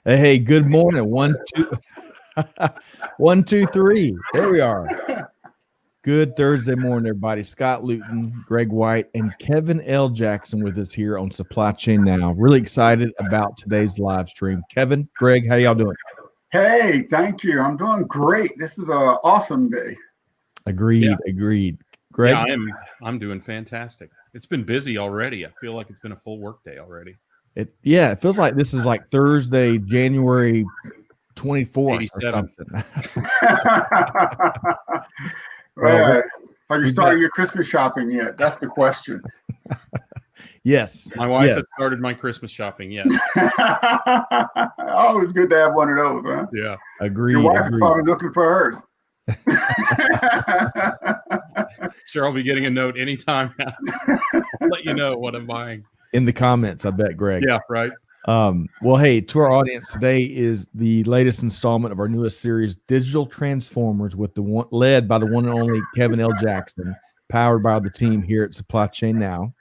Hey, good morning. 1, 2, 1, 2, 3. There we are. Good Thursday morning, everybody. Scott Luton, Greg White, and Kevin L. Jackson with us here on Supply Chain Now. Really excited about today's live stream. Kevin, Greg, how y'all doing? Hey, thank you. I'm doing great. This is an awesome day. Agreed. Greg? Yeah, I'm doing fantastic. It's been busy already. I feel like it's been a full work day already. It feels like this is like Thursday, January 24th or something. Right. Have you started your Christmas shopping yet? That's the question. Yes. My wife has started my Christmas shopping, yes. Oh, it's good to have one of those, huh? Yeah. Agreed. Your wife is probably looking for hers. Sure, I'll be getting a note anytime now. I'll let you know what I'm buying. In the comments, I bet, Greg. Yeah, right. Well, hey, to our audience, today is the latest installment of our newest series, Digital Transformers, led by the one and only Kevin L. Jackson, powered by the team here at Supply Chain Now.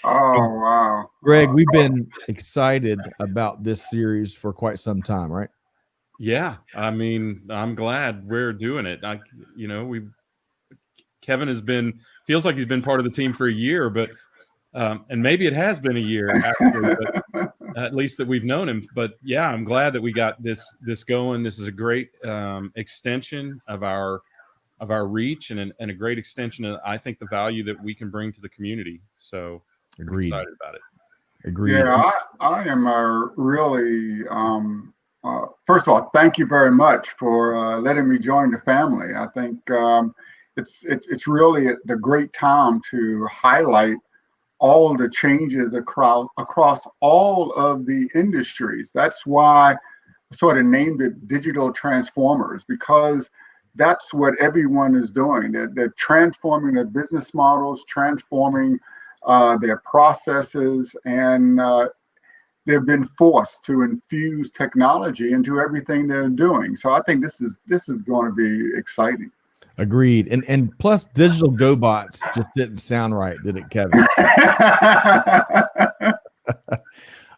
Oh, wow. Greg, we've been excited about this series for quite some time, right? Yeah, I mean, I'm glad we're doing it. Kevin feels like he's been part of the team for a year, but and maybe it has been a year actually, but at least that we've known him. But yeah, I'm glad that we got this going. This is a great extension of our reach and a great extension of, I think, the value that we can bring to the community. So I'm excited about it. Agreed. Yeah, I am really first of all, thank you very much for letting me join the family. I think it's really the great time to highlight all the changes across all of the industries. That's why I sort of named it Digital Transformers, because that's what everyone is doing. They're transforming their business models, transforming their processes, and they've been forced to infuse technology into everything they're doing. So I think this is going to be exciting. Agreed. And plus, digital GoBots just didn't sound right, did it, Kevin?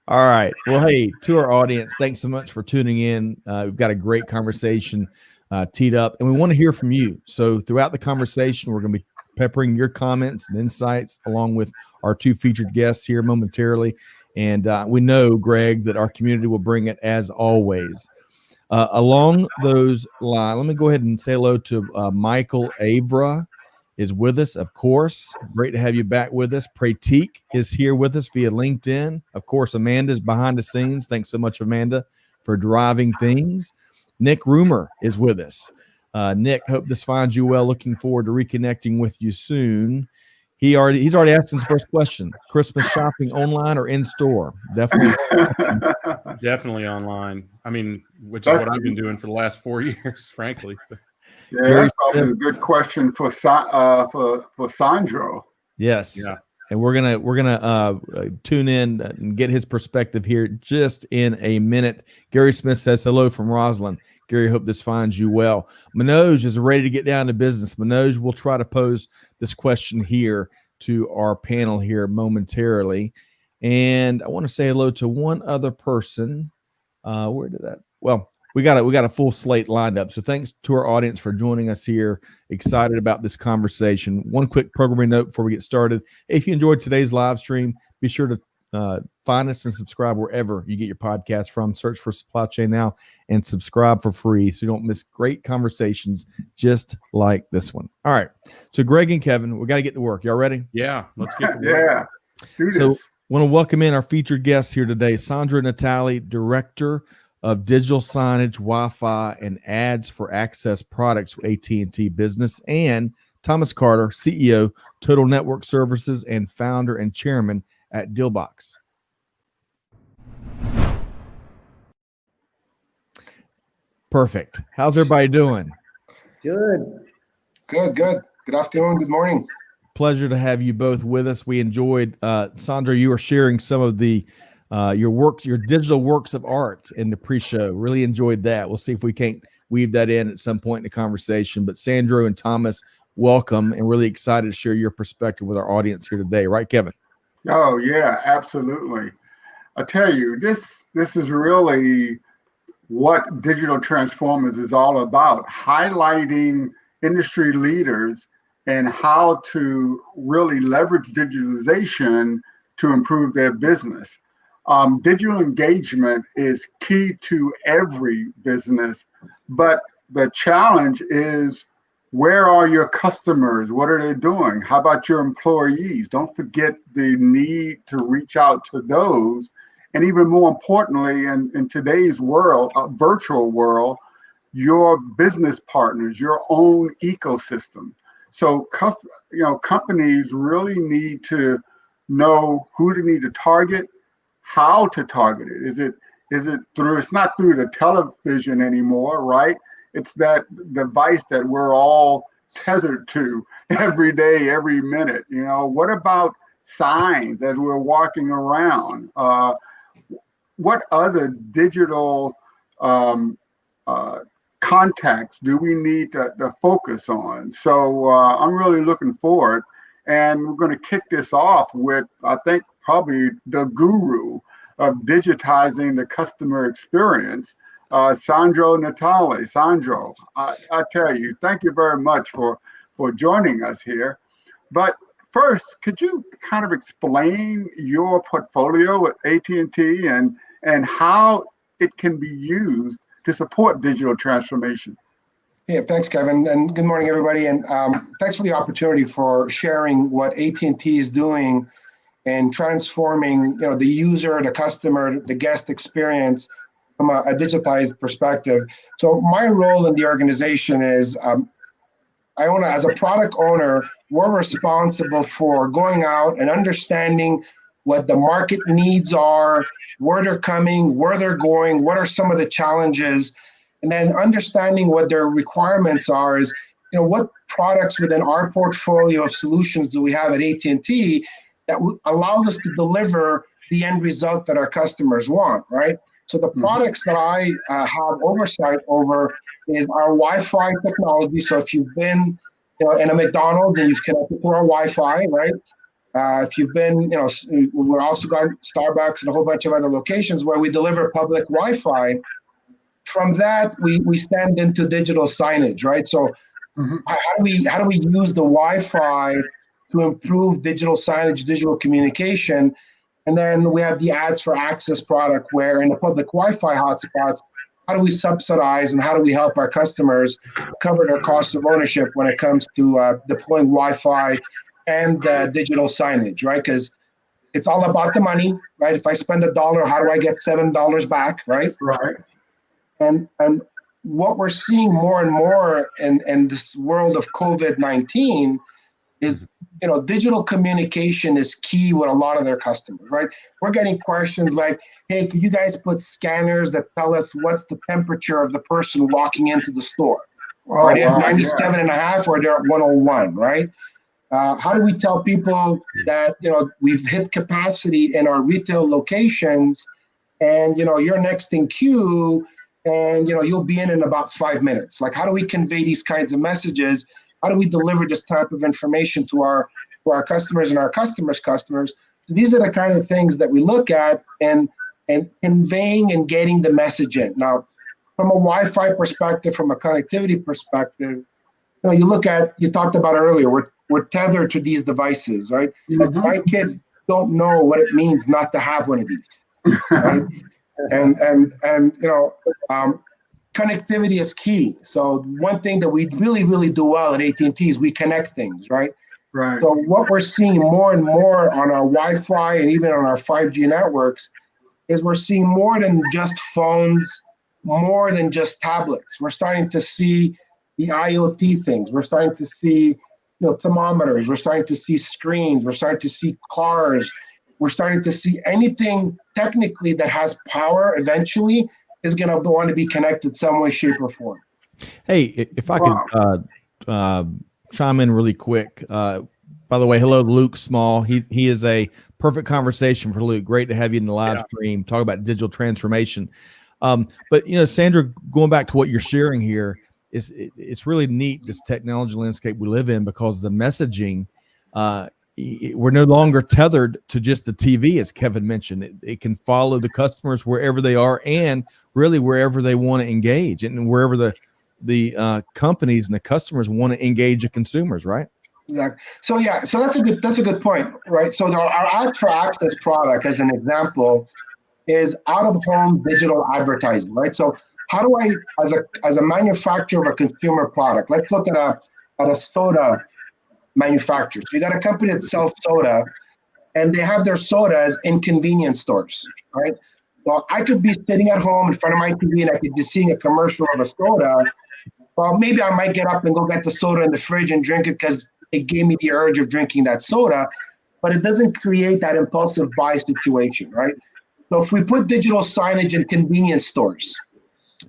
All right. Well, hey, to our audience, thanks so much for tuning in. We've got a great conversation teed up, and we want to hear from you. So throughout the conversation, we're going to be peppering your comments and insights along with our two featured guests here momentarily. And we know, Greg, that our community will bring it as always. Along those lines, let me go ahead and say hello to Michael Avra is with us, of course. Great to have you back with us. Pratik is here with us via LinkedIn. Of course, Amanda's behind the scenes. Thanks so much, Amanda, for driving things. Nick Roomer is with us. Nick, hope this finds you well. Looking forward to reconnecting with you soon. He's already asked his first question. Christmas shopping online or in store? Definitely online. I mean, which is what I've been doing for the last 4 years, frankly. Yeah, that's probably a good question for Sandro. Yes. Yeah. And we're gonna tune in and get his perspective here just in a minute. Gary Smith says hello from Roslyn. Gary, hope this finds you well. Manoj is ready to get down to business. Manoj, we'll try to pose this question here to our panel here momentarily. And I want to say hello to one other person. Where did that? Well, we got a full slate lined up. So thanks to our audience for joining us here. Excited about this conversation. One quick programming note before we get started. If you enjoyed today's live stream, be sure to find us and subscribe wherever you get your podcast from. Search for Supply Chain Now and subscribe for free so you don't miss great conversations just like this one. All right. So Greg and Kevin, we got to get to work. Y'all ready? Yeah, let's get to work. Yeah, do this. So want to welcome in our featured guests here today, Sandro Natale, Director of Digital Signage, Wi-Fi, and Ads for Access Products with AT&T Business, and Thomas Carter, CEO, Total Network Services, and founder and chairman at Dealbox. Perfect. How's everybody doing? Good. Good afternoon. Good morning. Pleasure to have you both with us. We enjoyed, Sandro, you were sharing some of the your digital works of art in the pre-show. Really enjoyed that. We'll see if we can't weave that in at some point in the conversation. But Sandro and Thomas, welcome, and really excited to share your perspective with our audience here today. Right, Kevin? Oh, yeah, absolutely. I tell you, this is really what Digital Transformers is all about, highlighting industry leaders and how to really leverage digitalization to improve their business. Digital engagement is key to every business, but the challenge is, where are your customers? What are they doing? How about your employees? Don't forget the need to reach out to those. And even more importantly, in today's world, a virtual world, your business partners, your own ecosystem. So, companies really need to know who they need to target, how to target it. Is it through? It's not through the television anymore, right? It's that device that we're all tethered to every day, every minute. What about signs as we're walking around? What other digital contacts do we need to focus on? So I'm really looking forward, and we're going to kick this off with, I think, probably the guru of digitizing the customer experience, Sandro Natale. Sandro, I tell you, thank you very much for joining us here. But first, could you kind of explain your portfolio at AT&T and how it can be used to support digital transformation? Yeah, thanks, Kevin, and good morning, everybody. And thanks for the opportunity for sharing what AT&T is doing and transforming, the user, the customer, the guest experience from a digitized perspective. So my role in the organization is, as a product owner, we're responsible for going out and understanding what the market needs are, where they're coming, where they're going, what are some of the challenges, and then understanding what their requirements are is, what products within our portfolio of solutions do we have at AT&T that allows us to deliver the end result that our customers want, right? So the products that I have oversight over is our Wi-Fi technology. So if you've been in a McDonald's and you've connected to our Wi-Fi, right? If you've been, we're also got Starbucks and a whole bunch of other locations where we deliver public Wi-Fi. From that, we stand into digital signage, right? So how do we use the Wi-Fi to improve digital signage, digital communication? And then we have the ads for access product, where in the public Wi-Fi hotspots, how do we subsidize and how do we help our customers cover their cost of ownership when it comes to deploying Wi-Fi and digital signage, right? Because it's all about the money, right? If I spend $1, how do I get $7 back, right? Right. And what we're seeing more and more in this world of COVID-19 is, digital communication is key with a lot of their customers, right? We're getting questions like, hey, can you guys put scanners that tell us what's the temperature of the person walking into the store? Are they at 97.5 or they're at 101, right? How do we tell people that, we've hit capacity in our retail locations and, you're next in queue and, you'll be in about 5 minutes? Like, how do we convey these kinds of messages? How do we deliver this type of information to our customers and our customers' customers? So these are the kind of things that we look at and conveying and getting the message in. Now, from a Wi-Fi perspective, from a connectivity perspective, you talked about earlier, we're tethered to these devices, right? Like my kids don't know what it means not to have one of these, right? and connectivity is key. So one thing that we really, really do well at AT&T is we connect things, right? Right. So what we're seeing more and more on our Wi-Fi and even on our 5G networks is we're seeing more than just phones, more than just tablets. We're starting to see the IoT things. We're starting to see, thermometers. We're starting to see screens. We're starting to see cars. We're starting to see anything technically that has power eventually is going to want to be connected some way, shape, or form. Hey, if I could chime in really quick. By the way, hello, Luke Small. He is a perfect conversation for Luke. Great to have you in the live stream. Talk about digital transformation. But Sandra, going back to what you're sharing here, it's really neat, this technology landscape we live in, because the messaging we're no longer tethered to just the TV, as Kevin mentioned. It can follow the customers wherever they are, and really wherever they want to engage, and wherever the companies and the customers want to engage the consumers, right? Exactly. So that's a good point, right? So our Ads for Access product, as an example, is out-of-home digital advertising, right? So how do I, as a manufacturer of a consumer product, let's look at a soda manufacturer. So you got a company that sells soda, and they have their sodas in convenience stores, right? Well, I could be sitting at home in front of my TV, and I could be seeing a commercial of a soda. Well, maybe I might get up and go get the soda in the fridge and drink it because it gave me the urge of drinking that soda, but it doesn't create that impulsive buy situation, right? So if we put digital signage in convenience stores,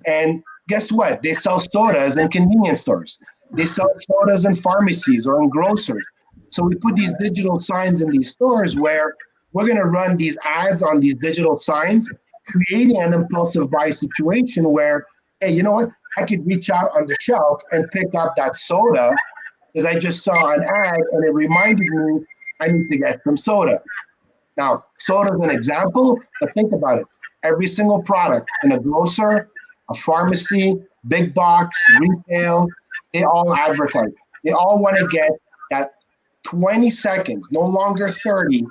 and guess what? They sell sodas in convenience stores. They sell sodas in pharmacies or in grocers. So we put these digital signs in these stores where we're going to run these ads on these digital signs, creating an impulsive buy situation where, hey, you know what? I could reach out on the shelf and pick up that soda because I just saw an ad and it reminded me I need to get some soda. Now, soda is an example, but think about it. Every single product in a grocer, a pharmacy, big box, retail, they all advertise. They all want to get that 20 seconds, no longer 30,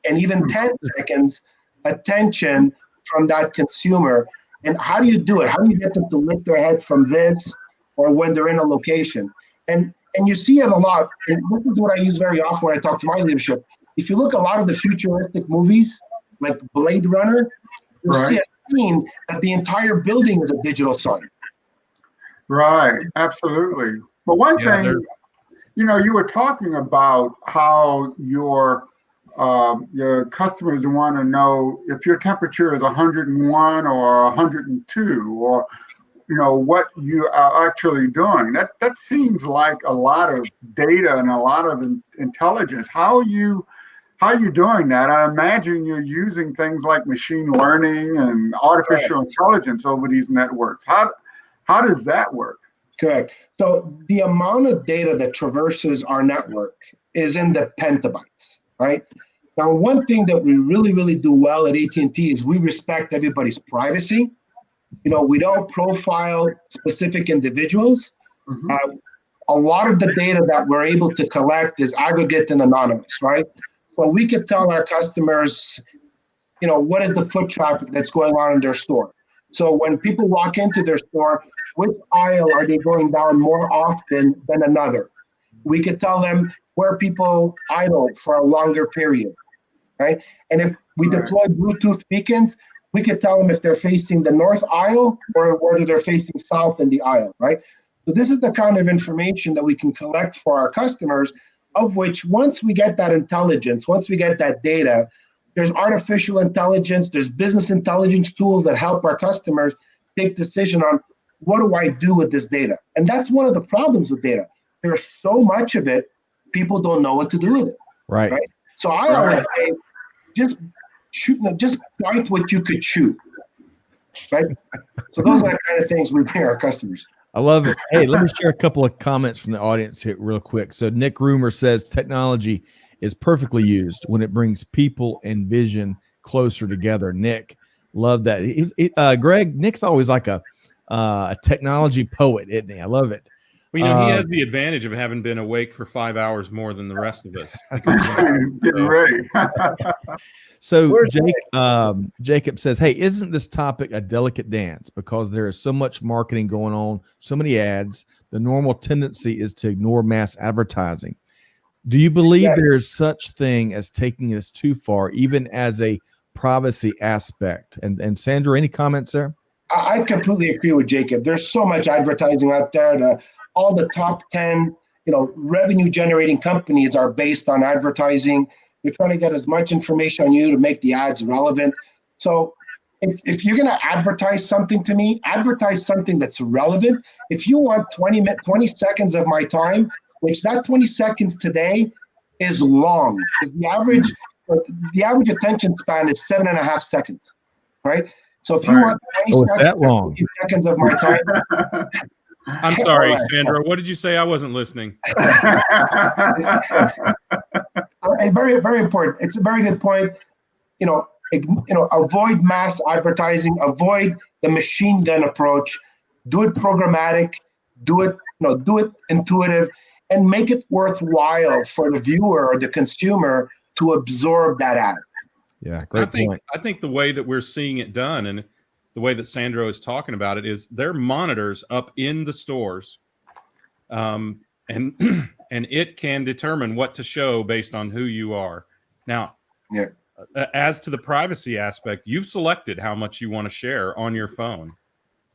and even 10 seconds attention from that consumer. And how do you do it? How do you get them to lift their head from this or when they're in a location? And you see it a lot. And this is what I use very often when I talk to my leadership. If you look at a lot of the futuristic movies, like Blade Runner, you'll see a scene that the entire building is a digital sign. Right, absolutely. But one thing, you were talking about how your customers want to know if your temperature is 101 or 102, or what you are actually doing. That seems like a lot of data and a lot of intelligence. How are you doing that? I imagine you're using things like machine learning and artificial intelligence over these networks. How does that work? Correct. So the amount of data that traverses our network is in the petabytes, right? Now, one thing that we really, really do well at AT&T is we respect everybody's privacy. We don't profile specific individuals. Mm-hmm. A lot of the data that we're able to collect is aggregate and anonymous, right? So we could tell our customers, what is the foot traffic that's going on in their store. So when people walk into their store, which aisle are they going down more often than another? We could tell them where people idle for a longer period, right? And if we deploy Bluetooth beacons, we could tell them if they're facing the north aisle or whether they're facing south in the aisle, right? So this is the kind of information that we can collect for our customers, of which once we get that intelligence, once we get that data, there's artificial intelligence, there's business intelligence tools that help our customers take decision on what do I do with this data? And that's one of the problems with data. There's so much of it, people don't know what to do with it. Right. So I always say, just bite what you could chew. Right. So those are the kind of things we bring our customers. I love it. Hey, let me share a couple of comments from the audience here real quick. So Nick Roomer says technology is perfectly used when it brings people and vision closer together. Nick, love that. Greg, Nick's always like a technology poet, isn't he? I love it. Well, he has the advantage of having been awake for 5 hours more than the rest of us. Getting ready. So Jacob says, hey, isn't this topic a delicate dance? Because there is so much marketing going on, so many ads. The normal tendency is to ignore mass advertising. Do you believe there is such thing as taking this too far, even as a privacy aspect? And Sandra, any comments there? I completely agree with Jacob. There's so much advertising out there. All the top 10, revenue generating companies are based on advertising. They're trying to get as much information on you to make the ads relevant. So if you're going to advertise something to me, advertise something that's relevant. If you want 20 seconds of my time, which that 20 seconds today is long, because the average attention span is 7.5 seconds, right? So if you want 20 seconds of my time. I'm sorry, Sandra. What did you say? I wasn't listening. and very, very important. It's a very good point. Avoid mass advertising, avoid the machine gun approach, do it programmatic, do it intuitive, and make it worthwhile for the viewer or the consumer to absorb that ad. Yeah, great point. I think the way that we're seeing it done and the way that Sandro is talking about it is there are monitors up in the stores, and it can determine what to show based on who you are. Now, as to the privacy aspect, you've selected how much you want to share on your phone.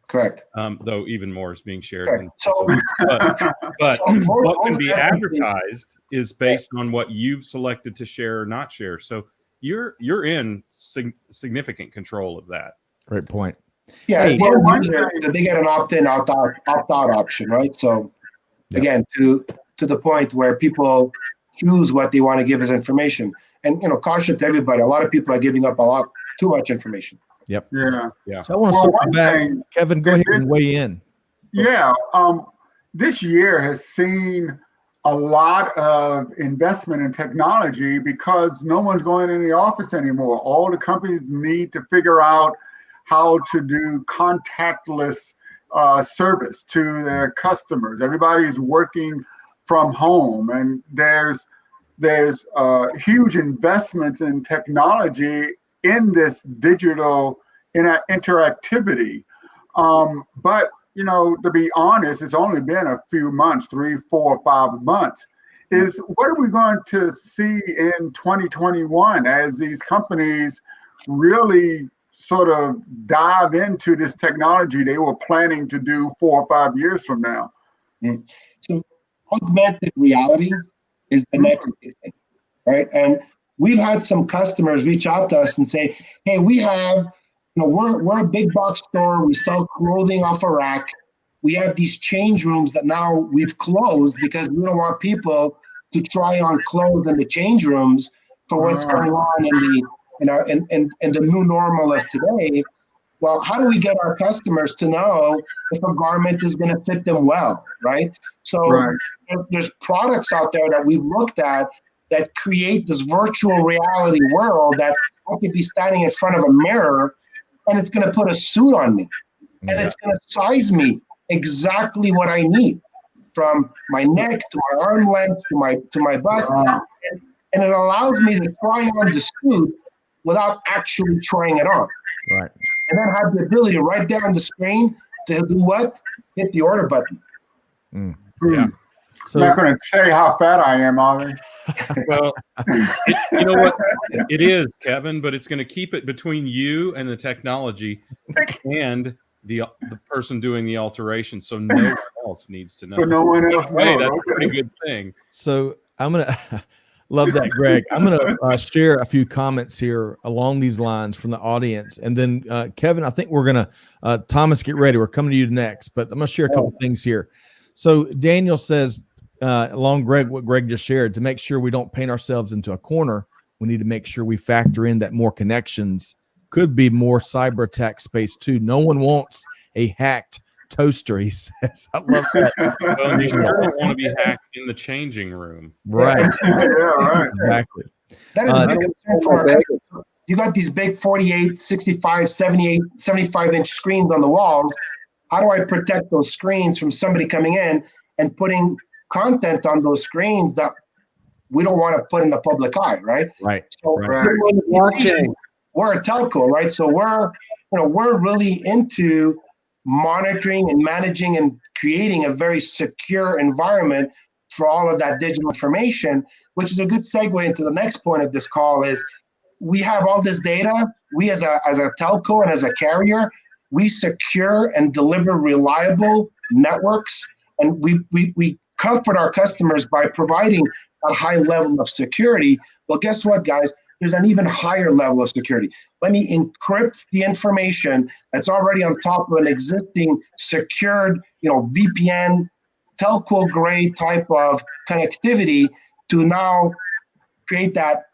Correct. Though even more is being shared. Correct. But what can be advertised is based on what you've selected to share or not share. So you're in significant control of that. Great point. Yeah, they get an opt-in, opt-out option, right? So again, to the point where people choose what they want to give as information. And caution to everybody, a lot of people are giving up too much information. Yep. Yeah. So I want to circle back. Kevin, go ahead and weigh in. Yeah. This year has seen a lot of investment in technology because no one's going in the office anymore. All the companies need to figure out how to do contactless service to their customers. Everybody's working from home, and there's huge investments in technology in this digital interactivity. But to be honest, it's only been a few months, 3, 4, 5 months. What are we going to see in 2021 as these companies really sort of dive into this technology they were planning to do 4 or 5 years from now? So augmented reality is the next big thing, right? And we've had some customers reach out to us and say, hey, we have, we're a big box store. We sell clothing off a rack. We have these change rooms that now we've closed because we don't want people to try on clothes in the change rooms for what's going on in the new normal of today. Well, how do we get our customers to know if a garment is going to fit them well, right? So there's products out there that we've looked at that create this virtual reality world that I could be standing in front of a mirror and it's going to put a suit on me and it's going to size me exactly what I need, from my neck to my arm length to my bust. And it allows me to try on the suit without actually trying it on. Right. And then have the ability right there on the screen to do what? Hit the order button. Yeah. So, I'm not going to say how fat I am, are they? Well, you know what? It is, Kevin, but it's going to keep it between you and the technology and the person doing the alteration, so no one else needs to know. So no one else knows. That's a pretty good thing. So I'm going to love that, Greg. I'm going to share a few comments here along these lines from the audience. And then, Kevin, I think we're going to, Thomas, get ready. We're coming to you next, but I'm going to share a couple things here. So Daniel says, along what Greg just shared, to make sure we don't paint ourselves into a corner, we need to make sure we factor in that more connections could be more cyber attack space too. No one wants a hacked toaster, he says. I love that. Well, you sure don't want to be hacked in the changing room. Right. Right. Exactly. That is a big concern for our customers. You got these big 48, 65, 78, 75-inch screens on the walls. How do I protect those screens from somebody coming in and putting content on those screens that we don't want to put in the public eye, right? Right. So we're a telco, right? So we're really into monitoring and managing and creating a very secure environment for all of that digital information, which is a good segue into the next point of this call. Is we have all this data. We as a telco and as a carrier, we secure and deliver reliable networks, and we comfort our customers by providing a high level of security. Well, guess what, guys? There's an even higher level of security. Let me encrypt the information that's already on top of an existing secured, VPN, telco grade type of connectivity to now create that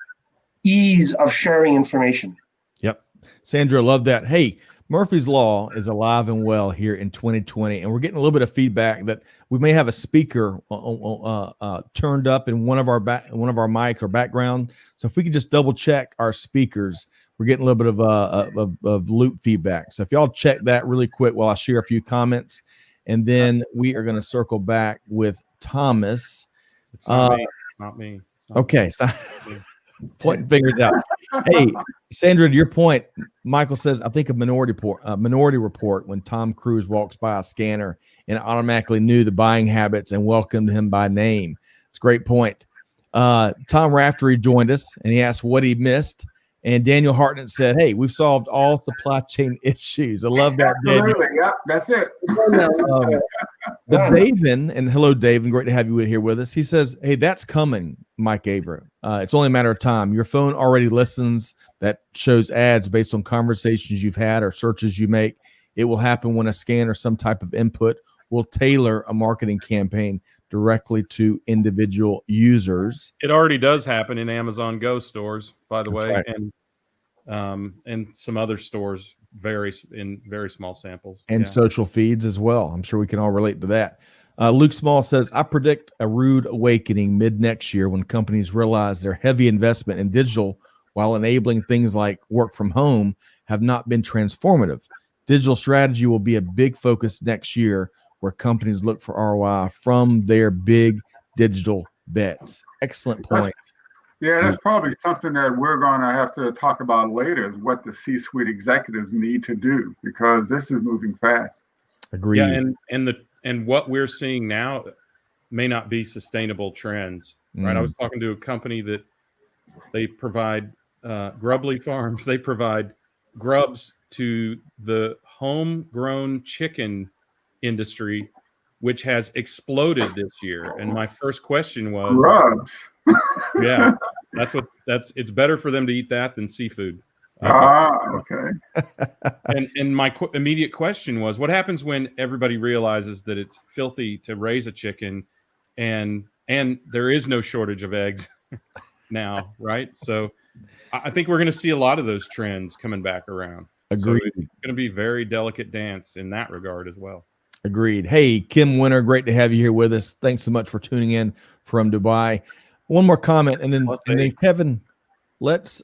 ease of sharing information. Yep. Sandra, love that. Hey, Murphy's Law is alive and well here in 2020, and we're getting a little bit of feedback that we may have a speaker turned up in one of our mic or background. So if we could just double check our speakers, we're getting a little bit of loop feedback. So if y'all check that really quick while I share a few comments, and then we are going to circle back with Thomas. It's not me. It's not me. It's not okay, so pointing fingers out. Hey, Sandra, to your point, Michael says, I think of Minority Report when Tom Cruise walks by a scanner and automatically knew the buying habits and welcomed him by name. It's a great point. Tom Raftery joined us and he asked what he missed. And Daniel Hartnett said, hey, we've solved all supply chain issues. I love that, Daniel. Yeah, that's it. The Daven, and hello, Daven, great to have you here with us. He says, hey, that's coming, Mike Avra. It's only a matter of time. Your phone already listens. That shows ads based on conversations you've had or searches you make. It will happen when a scan or some type of input will tailor a marketing campaign directly to individual users. It already does happen in Amazon Go stores, by the way, right. And some other stores in very small samples. And social feeds as well. I'm sure we can all relate to that. Luke Small says, I predict a rude awakening mid-next year when companies realize their heavy investment in digital while enabling things like work from home have not been transformative. Digital strategy will be a big focus next year where companies look for ROI from their big digital bets. Excellent point. That's probably something that we're going to have to talk about later is what the C-suite executives need to do because this is moving fast. Agreed. Yeah, and what we're seeing now may not be sustainable trends, right? I was talking to a company that they provide Grubly Farms. They provide grubs to the homegrown chicken industry, which has exploded this year. And my first question was, grubs. Yeah, it's better for them to eat that than seafood. Okay. And my immediate question was, what happens when everybody realizes that it's filthy to raise a chicken and there is no shortage of eggs now, right? So I think we're going to see a lot of those trends coming back around. Agreed. So it's going to be a very delicate dance in that regard as well. Agreed. Hey, Kim Winter, great to have you here with us. Thanks so much for tuning in from Dubai. One more comment, and then Kevin, let's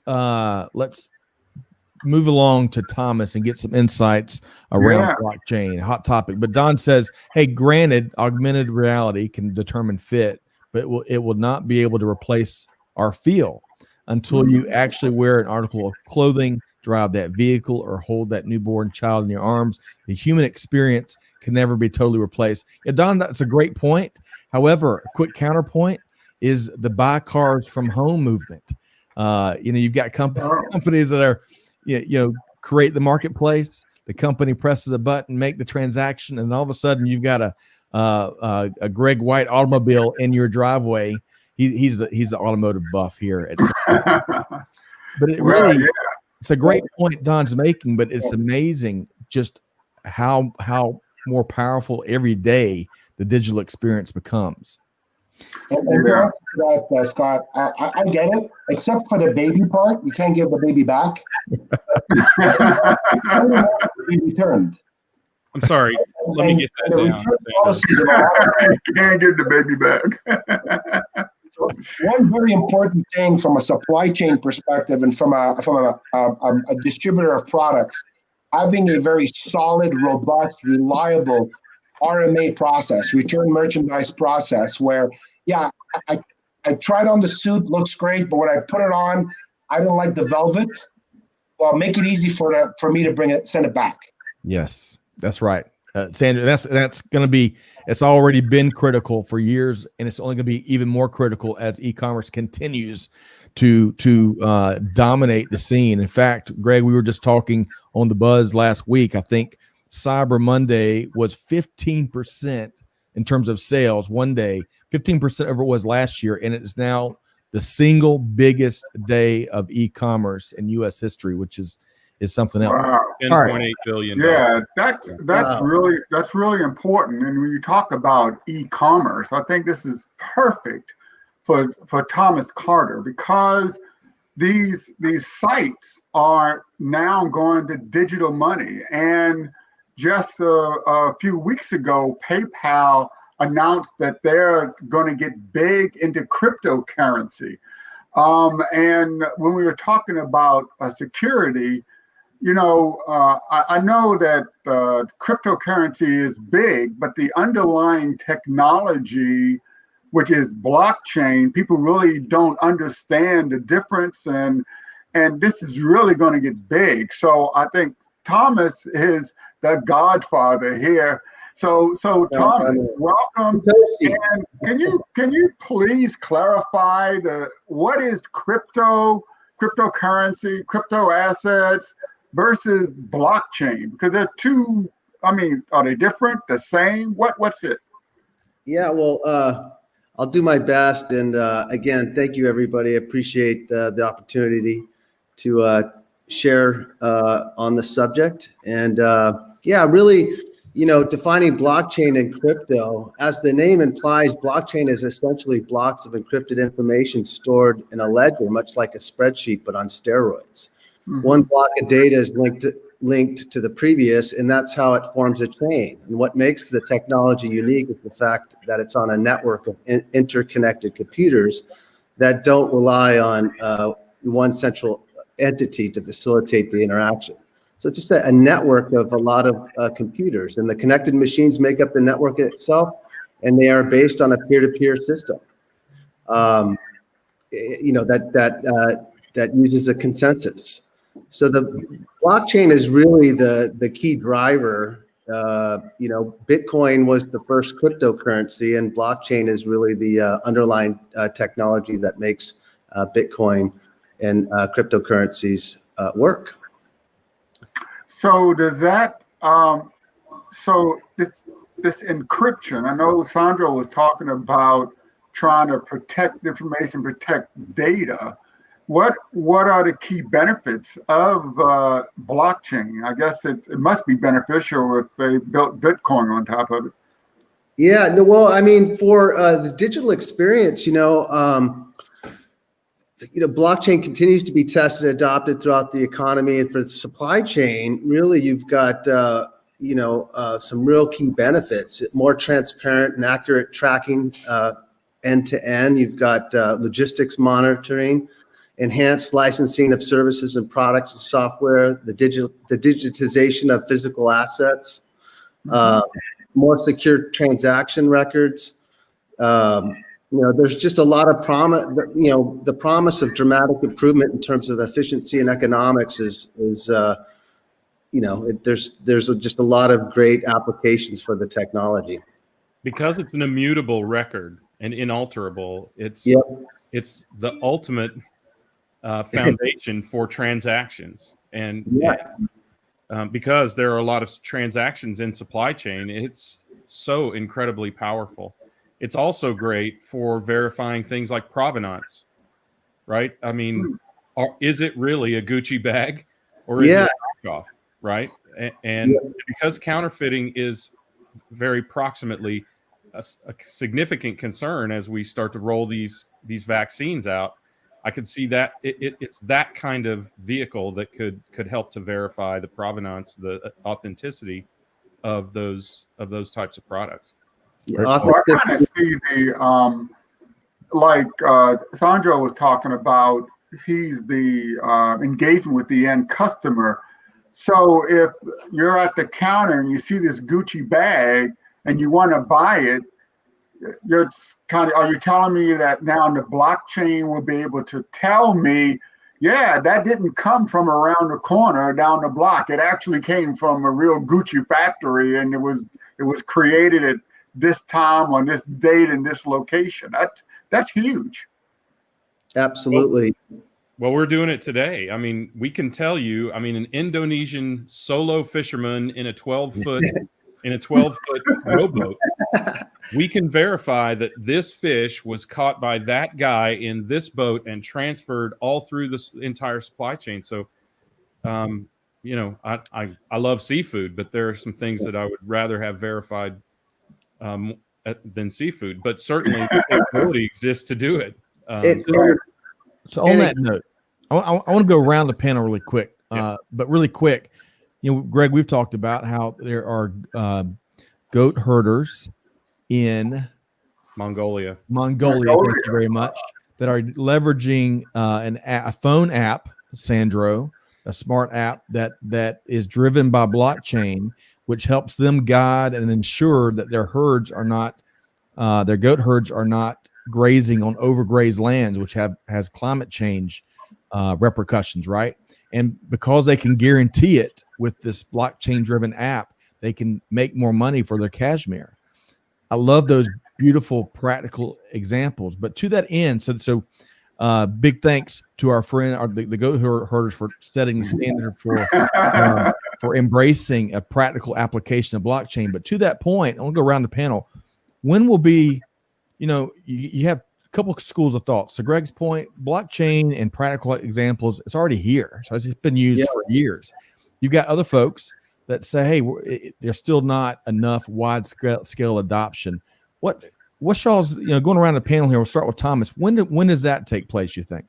move along to Thomas and get some insights around blockchain, hot topic. But Don says, hey, granted, augmented reality can determine fit, but it will not be able to replace our feel until you actually wear an article of clothing, drive that vehicle, or hold that newborn child in your arms. The human experience can never be totally replaced. Yeah, Don, that's a great point. However, a quick counterpoint is the buy cars from home movement. You've got companies that are, create the marketplace. The company presses a button, make the transaction, and all of a sudden you've got a Greg White automobile in your driveway. He's the automotive buff here. But it's a great point Don's making. But it's amazing just how more powerful every day the digital experience becomes. And to that, Scott, I get it, except for the baby part. You can't give the baby back. Be returned. I'm sorry. Let me get that down. You can't give the baby back. So one very important thing from a supply chain perspective and from a distributor of products, having a very solid, robust, reliable RMA process, return merchandise process, where, I tried on the suit, looks great, but when I put it on, I don't like the velvet. Well, make it easy for me to send it back. Yes, that's right. Sandra, that's going to be, it's already been critical for years, and it's only going to be even more critical as e-commerce continues to dominate the scene. In fact, Greg, we were just talking on the Buzz last week. I think Cyber Monday was 15% in terms of sales one day, 15% over it was last year, and it is now the single biggest day of e-commerce in U.S. history, which is something else. Wow. $10.8 billion. Yeah, that's really important. And when you talk about e-commerce, I think this is perfect for Thomas Carter, because these sites are now going to digital money. And just a few weeks ago, PayPal announced that they're going to get big into cryptocurrency. And when we were talking about security, I know that cryptocurrency is big, but the underlying technology, which is blockchain, people really don't understand the difference, and this is really going to get big. So I think Thomas is the godfather here. So Thomas, welcome. And can you please clarify what is cryptocurrency, crypto assets versus blockchain? Because they're two. I mean, are they different? The same? What's it? Yeah, well, I'll do my best. And again, thank you, everybody. I appreciate the opportunity to share on the subject. And really, defining blockchain and crypto, as the name implies, blockchain is essentially blocks of encrypted information stored in a ledger, much like a spreadsheet, but on steroids. Mm-hmm. One block of data is linked to the previous, and that's how it forms a chain. And what makes the technology unique is the fact that it's on a network of interconnected computers that don't rely on one central entity to facilitate the interaction. So it's just a network of a lot of computers, and the connected machines make up the network itself, and they are based on a peer-to-peer system. That uses a consensus. So the blockchain is really the key driver. Bitcoin was the first cryptocurrency, and blockchain is really the underlying technology that makes Bitcoin and cryptocurrencies work. So does that? So this encryption. I know Sandro was talking about trying to protect information, protect data. What are the key benefits of blockchain? I guess it must be beneficial if they built Bitcoin on top of it. Yeah, no, well, I mean, for the digital experience, blockchain continues to be tested, adopted throughout the economy, and for the supply chain, really, you've got some real key benefits: more transparent and accurate tracking end to end. You've got logistics monitoring, enhanced licensing of services and products and software, the digitization of physical assets, more secure transaction records. There's just a lot of promise. The promise of dramatic improvement in terms of efficiency and economics is there's just a lot of great applications for the technology. Because it's an immutable record and inalterable. It's the ultimate foundation for transactions, and because there are a lot of transactions in supply chain, it's so incredibly powerful. It's also great for verifying things like provenance, right? I mean, is it really a Gucci bag, or is it a knockoff, right? And because counterfeiting is very proximately a significant concern as we start to roll these vaccines out, I could see that it's that kind of vehicle that could help to verify the provenance, the authenticity of those types of products. Well, I kind of see like Sandro was talking about, he's the engagement with the end customer. So if you're at the counter and you see this Gucci bag and you want to buy it, are you telling me that now the blockchain will be able to tell me, yeah, that didn't come from around the corner down the block. It actually came from a real Gucci factory, and it was created at this time on this date in this location. That's huge. Absolutely. Well, we're doing it today. I mean, we can tell you, an Indonesian solo fisherman in a 12-foot rowboat, we can verify that this fish was caught by that guy in this boat and transferred all through this entire supply chain. So, I love seafood, but there are some things that I would rather have verified than seafood. But certainly, the ability exists to do it. So on that note, I want to go around the panel really quick, but really quick. Greg, we've talked about how there are goat herders in Mongolia. Thank you very much. That are leveraging a phone app, Sandro, a smart app that is driven by blockchain, which helps them guide and ensure that their herds are not, their goat herds are not grazing on overgrazed lands, which has climate change repercussions, right? And because they can guarantee it with this blockchain-driven app, they can make more money for their cashmere. I love those beautiful practical examples. But to that end, so big thanks to our friend, the goat herders, for setting the standard for embracing a practical application of blockchain. But to that point, I want to go around the panel. When will be, you have a couple of schools of thought. So Greg's point, blockchain and practical examples, it's already here. So it's been used for years. You've got other folks that say, hey, there's still not enough wide-scale adoption. What's y'all's, going around the panel here, we'll start with Thomas. When does that take place, you think?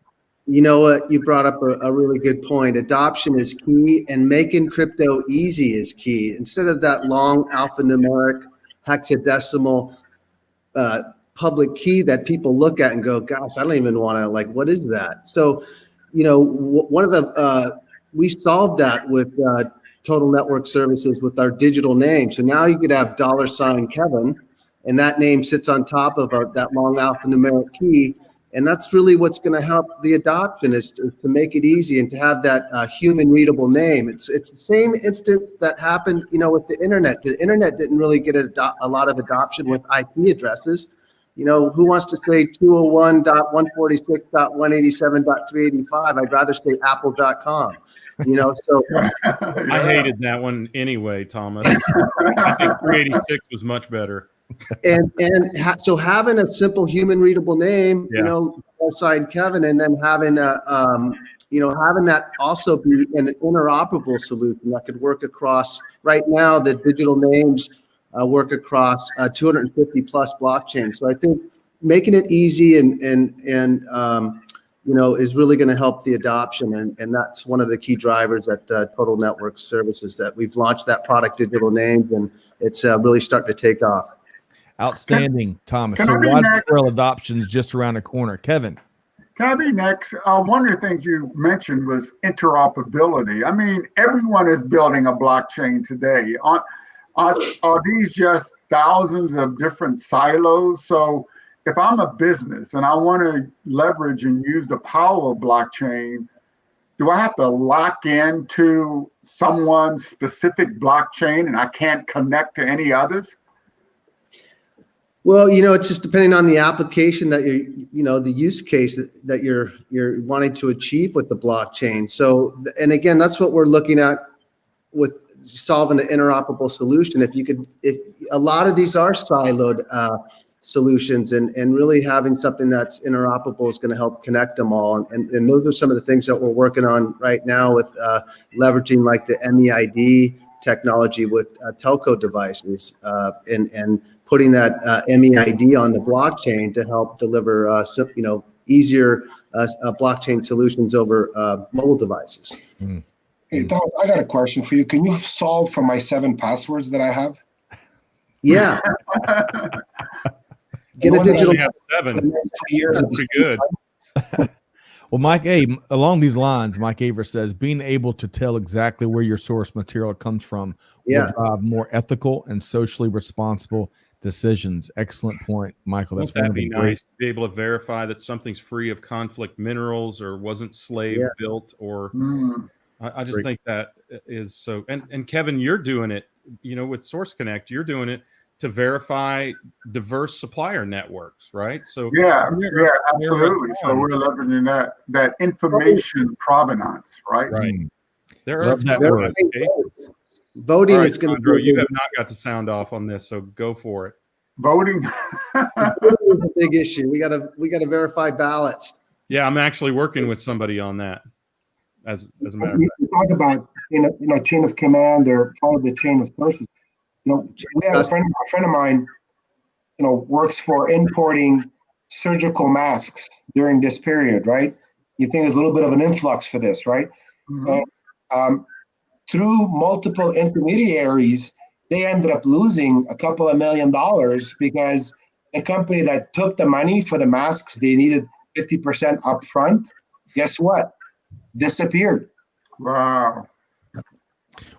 You know what? You brought up a really good point. Adoption is key, and making crypto easy is key. Instead of that long alphanumeric hexadecimal public key that people look at and go, gosh, I don't even want to, what is that? So, one of the, we solved that with Total Network Services with our digital name. So now you could have $Kevin, and that name sits on top of that long alphanumeric key. And that's really what's going to help the adoption, is to make it easy and to have that human readable name. It's the same instance that happened, with the internet. The internet didn't really get a lot of adoption with IP addresses. Who wants to say 201.146.187.385? I'd rather say apple.com. So I hated that one anyway, Thomas. I think 386 was much better. So having a simple human readable name, alongside Kevin, and then having having that also be an interoperable solution that could work across. Right now, the digital names work across 250 plus blockchains. So I think making it easy and is really going to help the adoption. And that's one of the key drivers at Total Network Services, that we've launched that product, digital names, and it's really starting to take off. Outstanding, Thomas. So widespread adoption is just around the corner. Kevin. Can I be next? One of the things you mentioned was interoperability. I mean, everyone is building a blockchain today. Are these just thousands of different silos? So if I'm a business and I want to leverage and use the power of blockchain, do I have to lock into someone's specific blockchain and I can't connect to any others? Well, it's just depending on the application that the use case that you're wanting to achieve with the blockchain. So, and again, that's what we're looking at with solving an interoperable solution. If a lot of these are siloed solutions, and really having something that's interoperable is going to help connect them all. And those are some of the things that we're working on right now with leveraging the MEID technology with telco devices and putting that MEID on the blockchain to help deliver easier blockchain solutions over mobile devices. Mm. Hey, Thomas, I got a question for you. Can you solve for my 7 passwords that I have? Yeah. Get a digital. Have 7. That's pretty good. Well, Mike A, along these lines, Mike Aver says, being able to tell exactly where your source material comes from will drive more ethical and socially responsible decisions. Excellent point, Michael. Won't that be nice to be able to verify that something's free of conflict minerals or wasn't slave built or I just think that is so. And Kevin, you're doing it, with Source Connect, you're doing it to verify diverse supplier networks, right? So yeah, absolutely. So we're leveraging that information provenance, right? Right. There are voting is going to. You have not got the sound off on this, so go for it. Voting is a big issue. We got to verify ballots. Yeah, I'm actually working with somebody on that. As a matter of fact, you talk about chain of command or follow the chain of sources. We have a friend of mine, works for importing surgical masks during this period, right? you think there's a little bit of an influx for this, right? Mhm. And through multiple intermediaries, they ended up losing a couple of $1 million because the company that took the money for the masks, they needed 50% upfront. Guess what? Disappeared. Wow.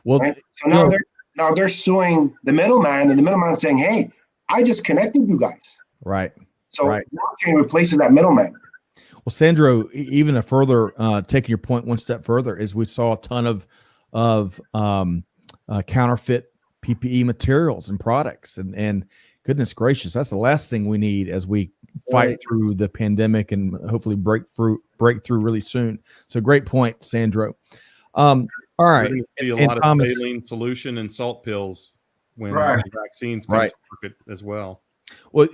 Well, Right? So you now know, they're suing the middleman, and the middleman saying, "Hey, I just connected you guys." right. So Right. blockchain replaces that middleman. Well, Sandro, even a further taking your point one step further is we saw a ton of counterfeit PPE materials and products, and goodness gracious, that's the last thing we need as we fight Right. through the pandemic and hopefully break through really soon. So great point, Sandro. All We're right, going to see a and lot of Thomas, saline solution and salt pills when Right. the vaccines come Right. to market as well. well,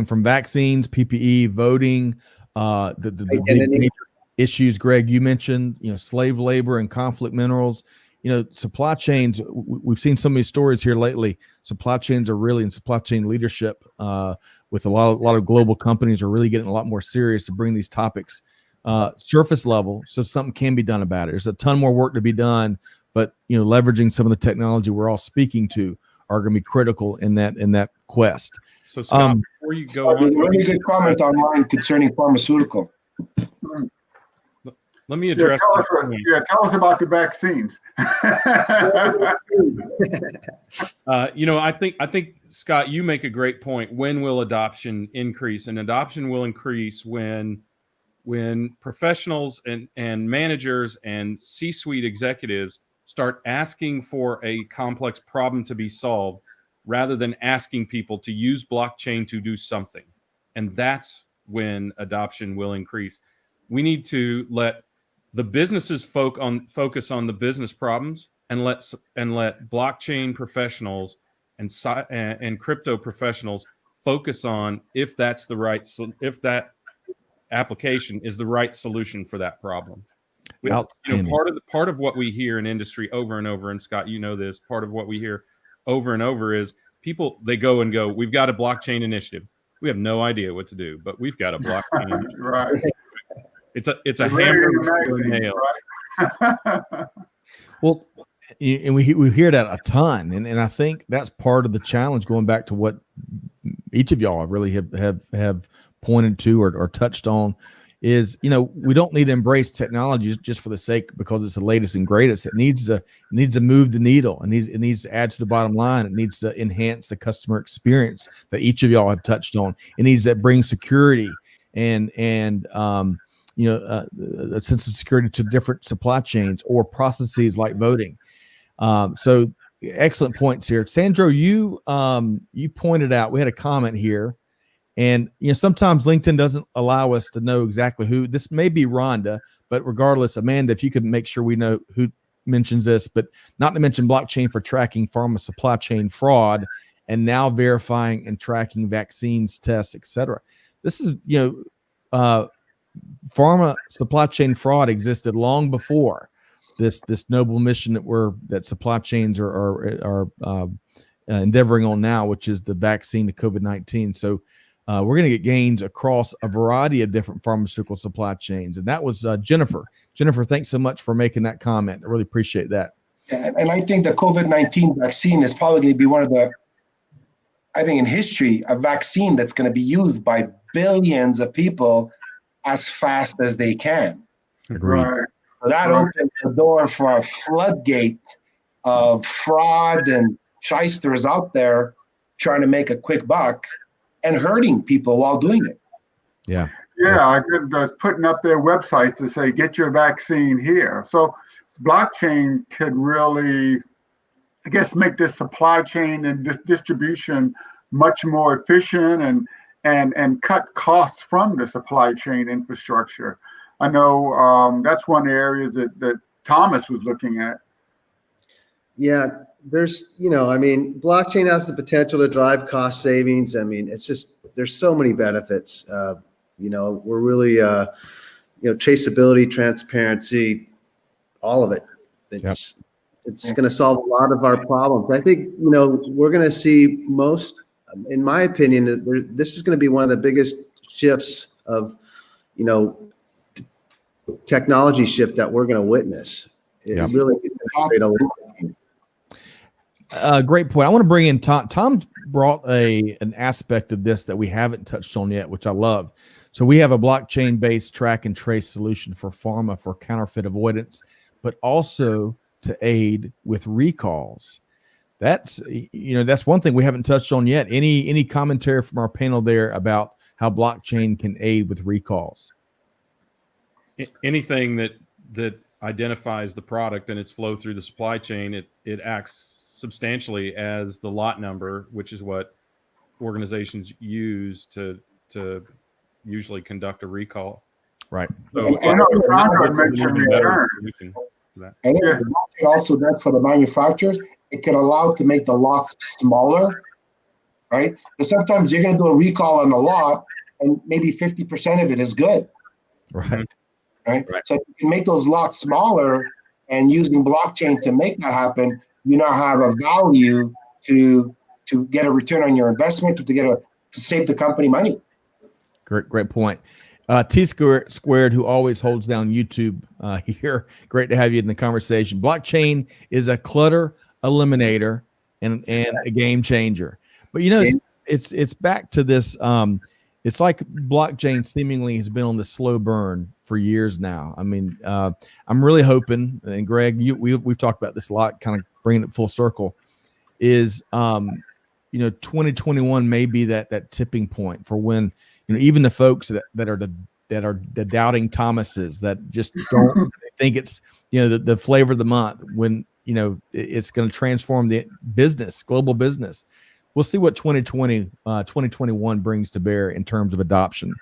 from vaccines, PPE, voting, the big Identity. major issues, Greg, you mentioned, slave labor and conflict minerals, supply chains. We've seen some of these stories here lately. Supply chains are really in supply chain leadership with a lot of global companies are really getting a lot more serious to bring these topics surface level, so something can be done about it. There's a ton more work to be done, but leveraging some of the technology we're all speaking to are going to be critical in that quest. So Scott, before you go There's on, a really good comment online concerning pharmaceutical. let me Yeah, address tell this us, point. tell us about the vaccines. I think Scott, you make a great point. When will adoption increase? And adoption will increase when professionals and managers and C-suite executives start asking for a complex problem to be solved rather than asking people to use blockchain to do something. And that's when adoption will increase. We need to let the businesses focus on the business problems and let blockchain professionals and crypto professionals focus on if that application is the right solution for that problem. Outstanding. Part of what we hear in industry over and over, and Scott, this, part of what we hear over and over is people, they go, we've got a blockchain initiative. We have no idea what to do, but we've got a blockchain initiative. Right. It's a hammer and nail. Right. Well, and we hear that a ton, and I think that's part of the challenge. Going back to what each of y'all really have pointed to or touched on, is we don't need to embrace technology just for the sake because it's the latest and greatest. It needs to move the needle. It needs to add to the bottom line. It needs to enhance the customer experience that each of y'all have touched on. It needs to bring security and a sense of security to different supply chains or processes like voting. So excellent points here. Sandro, you pointed out, we had a comment here, and sometimes LinkedIn doesn't allow us to know exactly who. This may be Rhonda, but regardless, Amanda, if you could make sure we know who mentions this, but not to mention blockchain for tracking pharma supply chain fraud and now verifying and tracking vaccines, tests, etc. This is, pharma supply chain fraud existed long before this noble mission that supply chains are endeavoring on now, which is the vaccine to COVID-19. So we're going to get gains across a variety of different pharmaceutical supply chains. And that was Jennifer. Jennifer, thanks so much for making that comment. I really appreciate that. And I think the COVID-19 vaccine is probably going to be one of the, I think in history, a vaccine that's going to be used by billions of people as fast as they can. Agreed. Right. So that opens the door for a floodgate of fraud and shysters out there trying to make a quick buck and hurting people while doing it. Yeah. Yeah, I was putting up their websites to say, get your vaccine here. So blockchain could really, I guess, make this supply chain and this distribution much more efficient and cut costs from the supply chain infrastructure. I know that's one of the areas that Thomas was looking at. Yeah, there's, blockchain has the potential to drive cost savings. I mean, it's just, there's so many benefits. We're really, traceability, transparency, all of it. It's going to solve a lot of our problems. I think, we're going to see most, in my opinion, this is going to be one of the biggest shifts of, technology shift that we're going to witness. It really great point. I want to bring in Tom. Tom brought an aspect of this that we haven't touched on yet, which I love. So we have a blockchain-based track and trace solution for pharma for counterfeit avoidance, but also to aid with recalls. That's one thing we haven't touched on yet. Any commentary from our panel there about how blockchain can aid with recalls? Anything that identifies the product and its flow through the supply chain, it acts substantially as the lot number, which is what organizations use to usually conduct a recall. Right. So, I know Sandro mentioned returns. And then it also does for the manufacturers, it can allow to make the lots smaller, right? Because sometimes you're going to do a recall on a lot and maybe 50% of it is good. Right. Right. So if you can make those lots smaller and using blockchain to make that happen, you now have a value to get a return on your investment, to save the company money. Great point. T Squared, who always holds down YouTube here. Great to have you in the conversation. Blockchain is a clutter eliminator and a game changer. But it's back to this. It's like blockchain seemingly has been on the slow burn for years now. I mean, I'm really hoping, and Greg, we've talked about this a lot, kind of bringing it full circle, is 2021 may be that tipping point for when even the folks that are the doubting Thomases that just don't think it's the flavor of the month, when it's going to transform the global business. We'll see what 2021 brings to bear in terms of adoption.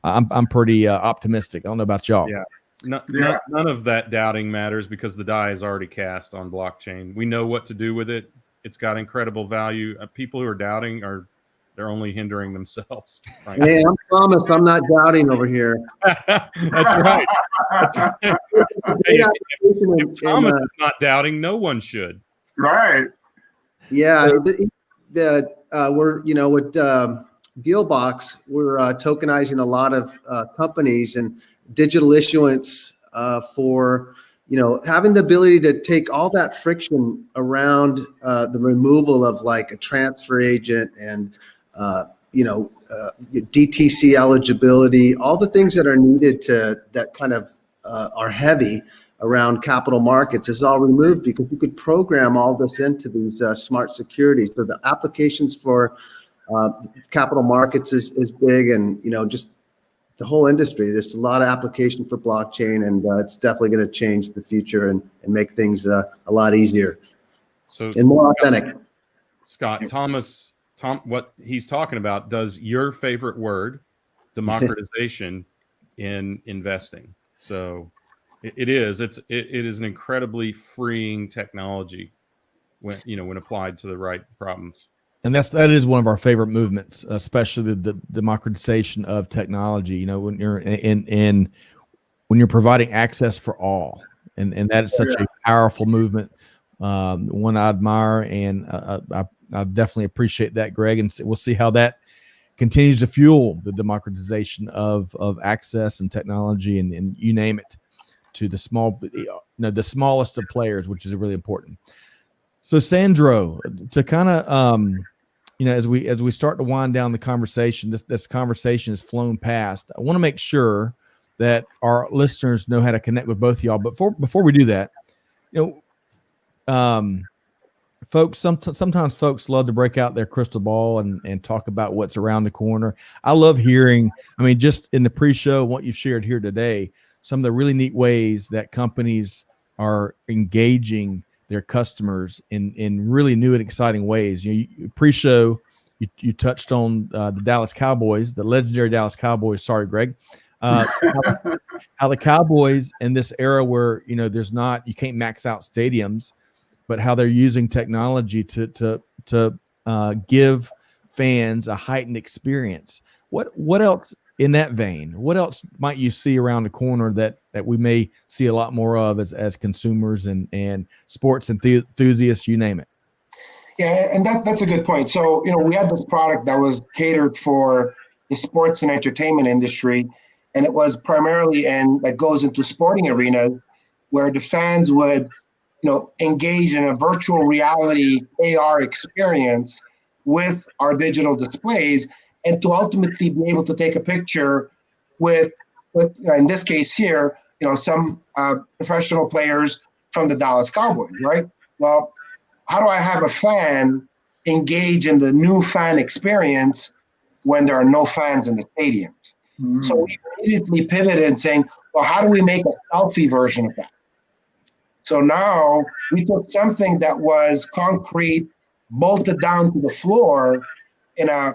I'm pretty optimistic. I don't know about y'all. Yeah. None of that doubting matters because the die is already cast on blockchain. We know what to do with it. It's got incredible value. People who are doubting they're only hindering themselves. Right? Hey, I promise I'm not doubting over here. That's right. If Thomas is not doubting, no one should. Right. Yeah. We're with Dealbox, we're tokenizing a lot of companies and digital issuance for having the ability to take all that friction around the removal of like a transfer agent and DTC eligibility, all the things that are needed that kind of are heavy around capital markets is all removed because you could program all this into these smart securities. So the applications for capital markets is big, and just the whole industry. There's a lot of application for blockchain, and it's definitely going to change the future and make things a lot easier and more authentic. Scott, Tom, what he's talking about does your favorite word, democratization, in investing. So it is an incredibly freeing technology when applied to the right problems. And that is one of our favorite movements, especially the democratization of technology. When you're when you're providing access for all, and that is such a powerful movement. One I admire, and I definitely appreciate that, Greg. And we'll see how that continues to fuel the democratization of access and technology, and you name it, to the smallest of players, which is really important. So, Sandro, to kind of as we start to wind down the conversation, this conversation has flown past. I want to make sure that our listeners know how to connect with both of y'all. But before we do that, folks, sometimes folks love to break out their crystal ball and talk about what's around the corner. I love hearing, just in the pre-show, what you've shared here today, some of the really neat ways that companies are engaging their customers in really new and exciting ways. Pre-show, you touched on the Dallas Cowboys, the legendary Dallas Cowboys. Sorry, Greg. How the Cowboys in this era where you can't max out stadiums, but how they're using technology to give fans a heightened experience. What else in that vein? What else might you see around the corner that we may see a lot more of as consumers and sports enthusiasts, you name it? Yeah, and that's a good point. So, we had this product that was catered for the sports and entertainment industry, and it was primarily that goes into sporting arenas where the fans would, engage in a virtual reality AR experience with our digital displays, and to ultimately be able to take a picture with in this case here, some professional players from the Dallas Cowboys, right? Well, how do I have a fan engage in the new fan experience when there are no fans in the stadiums? So we immediately pivoted saying, well, how do we make a selfie version of that? So now we took something that was concrete, bolted down to the floor in a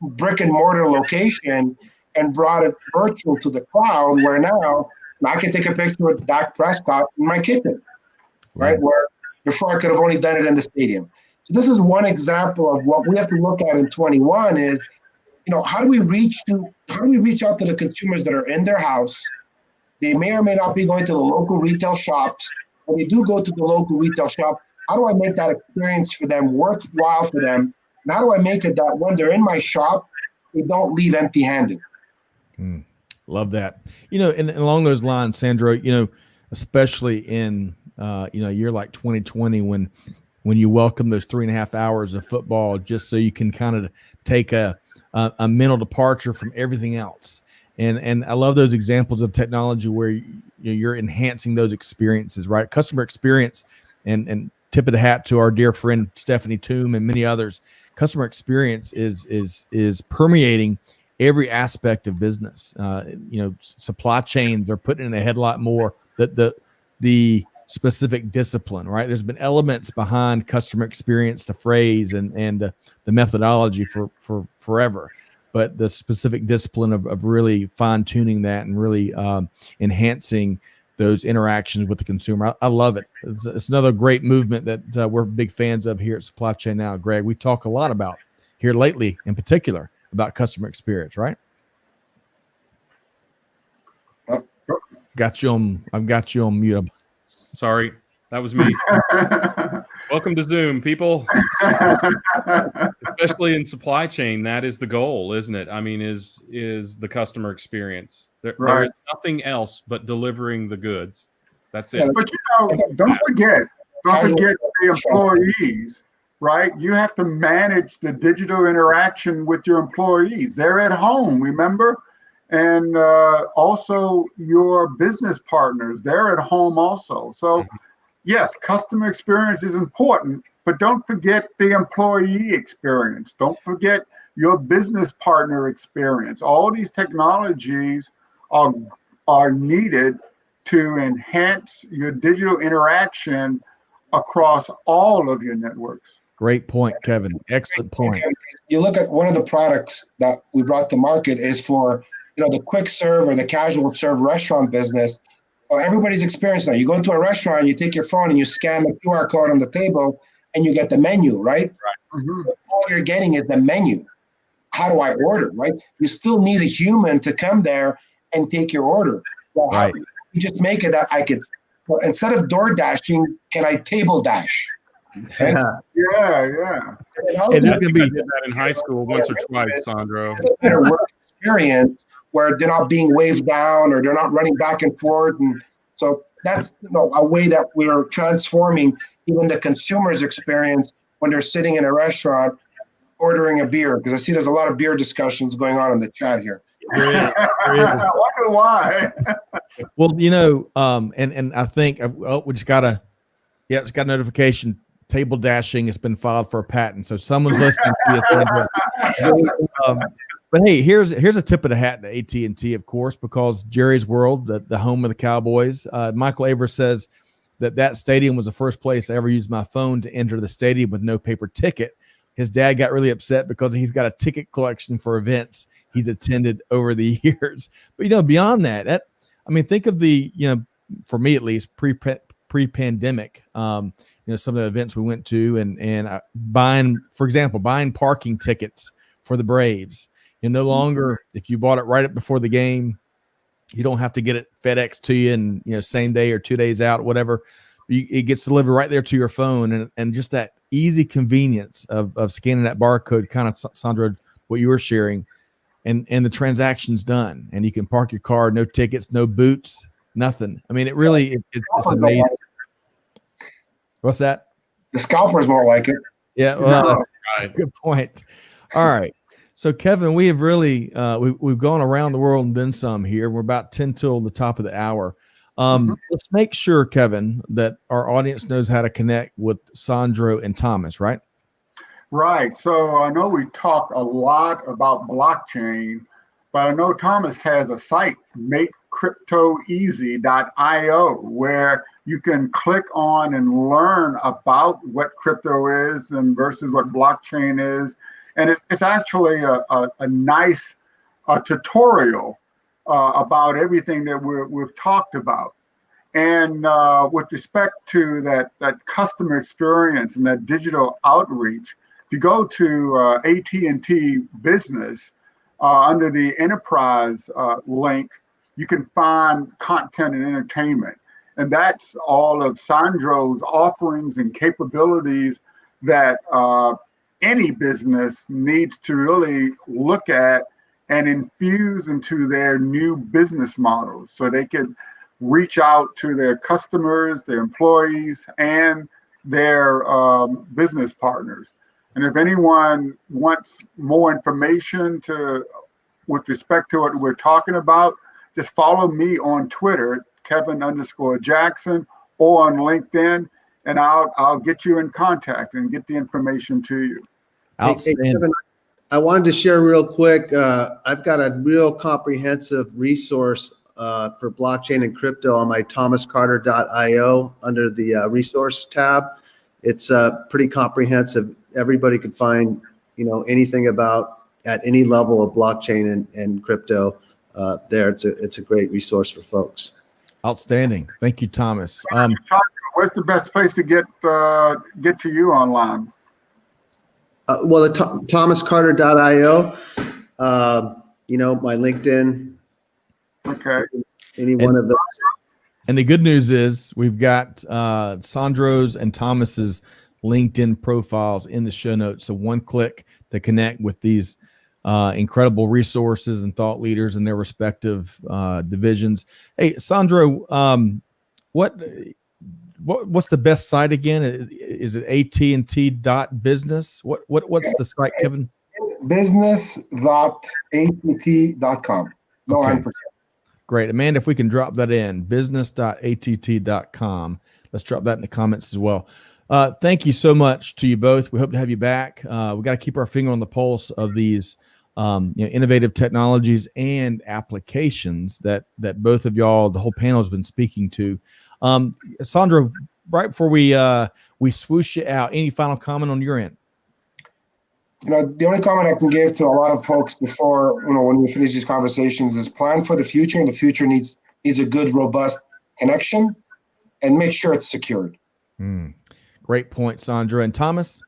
brick and mortar location, and brought it virtual to the crowd, where now I can take a picture with Dak Prescott in my kitchen, right? Where before I could have only done it in the stadium. So this is one example of what we have to look at in 21 is, how do we reach out to the consumers that are in their house? They may or may not be going to the local retail shops. When they do go to the local retail shop, how do I make that experience for them worthwhile for them? And how do I make it that when they're in my shop, they don't leave empty-handed? Love that. And along those lines, Sandro, especially in a year like 2020, when you welcome those 3.5 hours of football, just so you can kind of take a mental departure from everything else. And I love those examples of technology where you're enhancing those experiences, right? Customer experience, and tip of the hat to our dear friend Stephanie Toom and many others. Customer experience is permeating every aspect of business. Supply chains are putting in ahead a lot more. The specific discipline, right? There's been elements behind customer experience, the phrase and the methodology for forever. But the specific discipline of really fine tuning that and really enhancing those interactions with the consumer. I love it. It's another great movement that we're big fans of here at Supply Chain Now. Greg, we talk a lot about here lately, in particular, about customer experience, right? I've got you on mute. Sorry, that was me. Welcome to Zoom, people. Especially in supply chain, that is the goal, isn't it? I mean, is the customer experience. There is nothing else but delivering the goods. That's it. But don't forget the employees, right? You have to manage the digital interaction with your employees. They're at home, remember? And also your business partners, they're at home also. So yes, customer experience is important, but don't forget the employee experience. Don't forget your business partner experience. All these technologies are needed to enhance your digital interaction across all of your networks. Great point, Kevin. Excellent point. You look at one of the products that we brought to market is for the quick serve or the casual serve restaurant business. Everybody's experience now. You go into a restaurant, you take your phone and you scan the QR code on the table and you get the menu, right? All you're getting is the menu. How do I order, right? You still need a human to come there and take your order. Well, right. You just make it that I could, instead of door dashing, can I table dash? Right? Yeah. And I think I did that in high school once or twice, Sandro. It's a better work experience where they're not being waved down or they're not running back and forth. And so that's a way that we're transforming even the consumer's experience when they're sitting in a restaurant ordering a beer, because I see there's a lot of beer discussions going on in the chat here. I wonder why. Well, and I think we just got it's got a notification. Table dashing has been filed for a patent, so someone's listening to you. But hey, here's a tip of the hat to AT&T, of course, because Jerry's World, the home of the Cowboys. Michael Aver says that stadium was the first place I ever used my phone to enter the stadium with no paper ticket. His dad got really upset because he's got a ticket collection for events he's attended over the years. But beyond that, think of for me at least, pre-pandemic, some of the events we went to and buying parking tickets for the Braves. And no longer, if you bought it right up before the game, you don't have to get it FedEx to you and same day or 2 days out, whatever. It gets delivered right there to your phone, and just that easy convenience of scanning that barcode, kind of, Sandro, what you were sharing, and the transaction's done, and you can park your car, no tickets, no boots, nothing. I mean, it really it's amazing. What's that? The scalpers won't like it. Yeah, well, that's Right. good point. All right. So Kevin, we have really we've gone around the world and then some here. We're about 10 till the top of the hour. Let's make sure, Kevin, that our audience knows how to connect with Sandro and Thomas, right? Right. So I know we talk a lot about blockchain, but I know Thomas has a site, makecryptoeasy.io, where you can click on and learn about what crypto is and versus what blockchain is. And it's actually a nice tutorial about everything that we've talked about. And with respect to that customer experience and that digital outreach, if you go to AT&T Business under the Enterprise link, you can find content and entertainment. And that's all of Sandro's offerings and capabilities that any business needs to really look at and infuse into their new business models so they can reach out to their customers, their employees, and their business partners. And if anyone wants more information with respect to what we're talking about, just follow me on Twitter, Kevin_Jackson, or on LinkedIn, and I'll get you in contact and get the information to you. Hey, Kevin, I wanted to share real quick. I've got a real comprehensive resource for blockchain and crypto on my thomascarter.io under the resource tab. It's pretty comprehensive. Everybody can find, anything about at any level of blockchain and crypto there. It's a great resource for folks. Outstanding. Thank you, Thomas. Where's the best place to get to you online? Well, the thomascarter.io, my LinkedIn. Okay. Any one of those. And the good news is we've got Sandro's and Thomas's LinkedIn profiles in the show notes. So one click to connect with these incredible resources and thought leaders in their respective divisions. Hey, Sandro, what's the best site again? Is it AT&T.business? What's the site, Kevin? Business.att.com. No, Okay. 100%. Great. Amanda, if we can drop that in, business.att.com. Let's drop that in the comments as well. Thank you so much to you both. We hope to have you back. We got to keep our finger on the pulse of these innovative technologies and applications that both of y'all, the whole panel, has been speaking to. Sandro, right before we swoosh you out, any final comment on your end? The only comment I can give to a lot of folks before, when we finish these conversations is plan for the future, and the future needs a good, robust connection, and make sure it's secured. Great point, Sandro. And Thomas?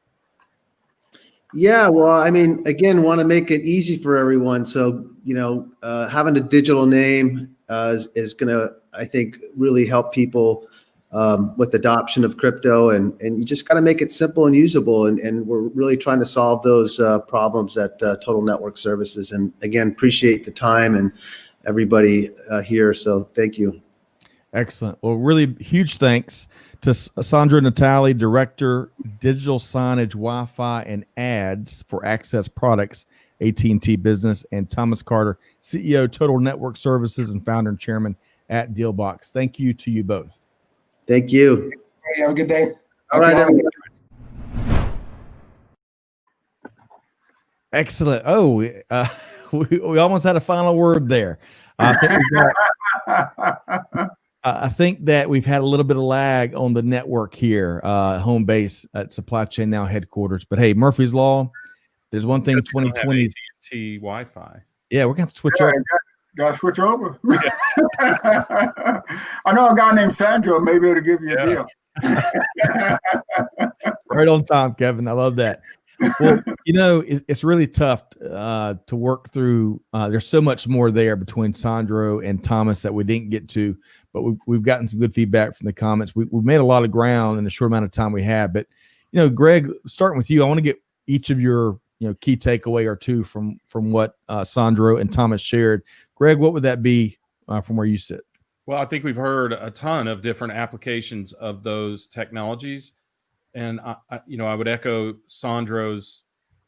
Yeah, well, again, want to make it easy for everyone. So, having a digital name is going to, I think, really help people with adoption of crypto, and you just got to make it simple and usable. And we're really trying to solve those problems at Total Network Services. And again, appreciate the time and everybody here. So thank you. Excellent. Well, really huge thanks to Sandro Natale, Director, Digital Signage, Wi-Fi, and Ads for Access Products, AT&T Business, and Thomas Carter, CEO, Total Network Services, and founder and chairman at Dealbox. Thank you to you both. Thank you. Hey, have a good day. All right, everybody. Excellent. Oh, we almost had a final word there. I think that we've had a little bit of lag on the network here, home base at Supply Chain Now headquarters. But hey, Murphy's Law, there's one thing 2020. AT&T Wi-Fi. Yeah, we're going to have to switch over. Got to switch over. I know a guy named Sandro may be able to give you a deal. Right on time, Kevin. I love that. Well, it's really tough to work through. There's so much more there between Sandro and Thomas that we didn't get to, but we've gotten some good feedback from the comments. We've made a lot of ground in the short amount of time we had. But, Greg, starting with you, I want to get each of your key takeaway or two from what Sandro and Thomas shared. Greg, what would that be from where you sit? Well, I think we've heard a ton of different applications of those technologies, and I would echo Sandro's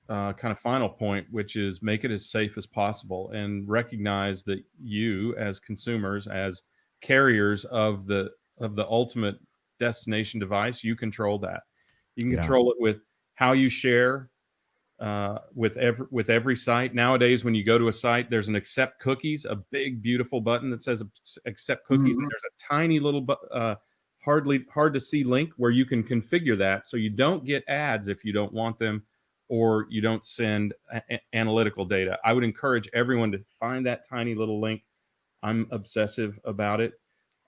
kind of final point, which is make it as safe as possible and recognize that you, as consumers, as carriers of the ultimate destination device, you control that. You can control it with how you share with every site. Nowadays, when you go to a site, there's an accept cookies, a big beautiful button that says accept cookies, and there's a tiny little hard to see link where you can configure that so you don't get ads if you don't want them, or you don't send analytical data. I would encourage everyone to find that tiny little link. I'm obsessive about it.